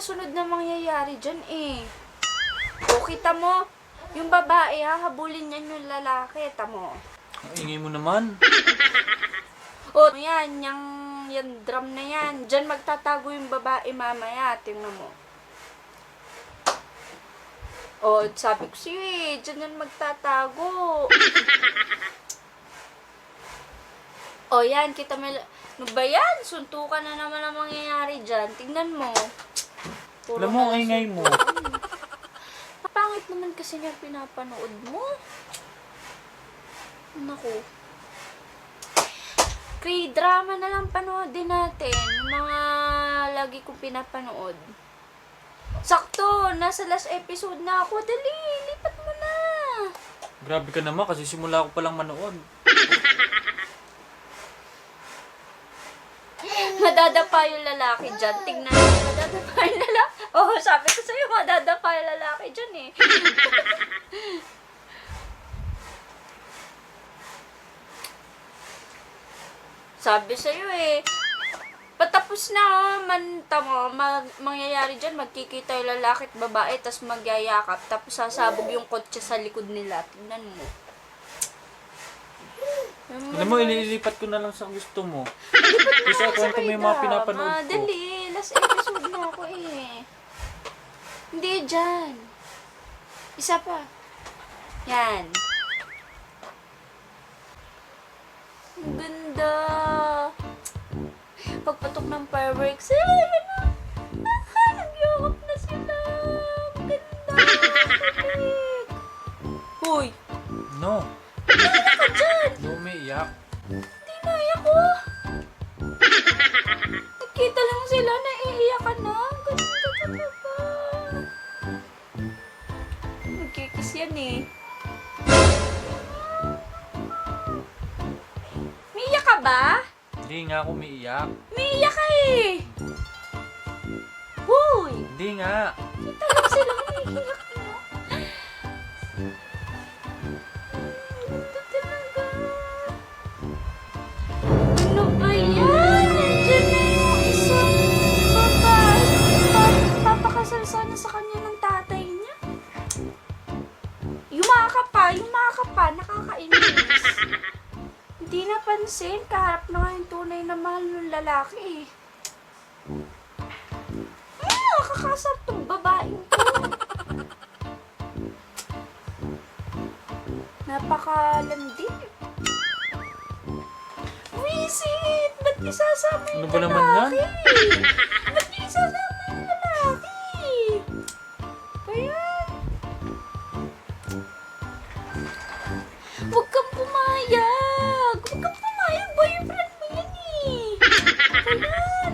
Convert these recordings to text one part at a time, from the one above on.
kasunod na mangyayari dyan eh. O, kita mo, yung babae hahabulin niyan yung lalaki, tamo. Ang ingay mo naman. O, yan, yung drum na yan. Dyan magtatago yung babae mamaya, tingnan mo. O, sabi ko sa'yo eh, dyan yan magtatago. O, yan, kita mo. Ano ba yan? Suntukan na naman ang mangyayari dyan. Tingnan mo. Alam mo, ang ingay mo. Pangit naman kasi niya pinapanood mo. Naku. K-drama na lang panoodin natin. Yung mga lagi kong pinapanood. Sakto! Nasa last episode na ako. Dali! Lipat mo na! Grabe ka naman kasi simula ko palang manood. Madadapa yung lalaki dyan. Tingnan mo. Madadapa yung lalaki. Oh, sabi ko sa'yo, madadapa yung lalaki dyan eh. Sabi sa'yo eh. Patapos na oh. Mangyayari dyan, magkikita yung lalaki at babae, tapos magyayakap, tapos sasabog yung kotse sa likod nila. Tingnan mo. Alam mo, ililipat ko na lang sa gusto mo. Kasi kwento mo yung mga pinapanood ko. Dali, last episode na ako eh. Hindi dyan. Isa pa. Yan. Ang ganda. Pagpatok ng fireworks, yan na. Nagyakap na sila. Ang ganda. Balik. Hoy. No. Ano ka dyan? Hindi umiiyak. Hindi naiyak ko. Nakita lang sila na iiyak ka na. Ganda ka na ba? Magkikis yan eh. Umiiyak ka ba? Hindi nga ako umiiyak. Umiiyak ka eh. Hoy! Hindi nga. Kita lang sila umiiyak na. Ganda talaga. Ano ba yan? Nandiyan na yung isang babae. Papakasal sana sa kanya ng tatay niya. Yumakap pa. Nakakainis. Hindi napansin. Kaharap na nga yung tunay na mahal ng lalaki eh. Nakakasar tong babaeng to. Napakalandi. Wisit! Ba't isasama Ano yung ba naman yan? lalaki? Ba't isasama yung lalaki? Kaya... Huwag kang pumayag! Huwag kang pumayag! Boyfriend mo yan eh! Ayan!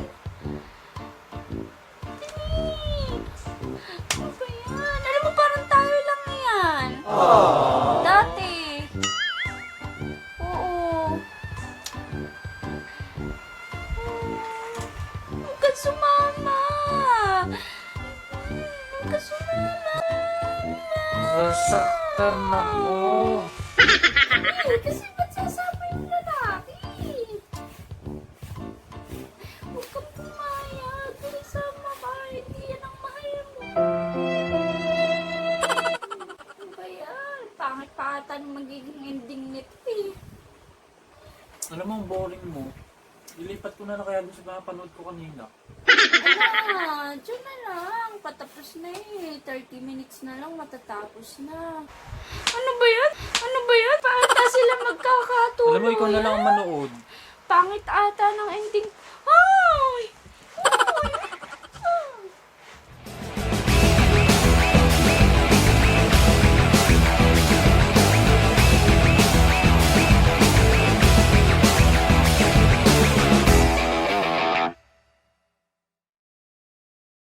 Ano ba yan? Alam mo, parang tayo lang yan. Dati. Oo. Huwag ka sumama. Huwag ka sumama. Sasaktan ako. Eh, kasi ba't sasama yung lalaki? Huwag kang pumayag. Dahil sama ka. Hindi yan ang mahal mo. Ano ba yan? Pangit pa ata nung magiging ending nito eh. Alam mo, ang boring mo. Ilipat ko na lang kaya doon sa napanood ko kanina. Diyan na lang. Patapos na eh. 30 minutes na lang matatapos na. Ano ba yan? Ano ba yan? Paata sila magkakatuloy. Alam mo, ikaw na lang ang manood. Pangit ata ng ending. Ay!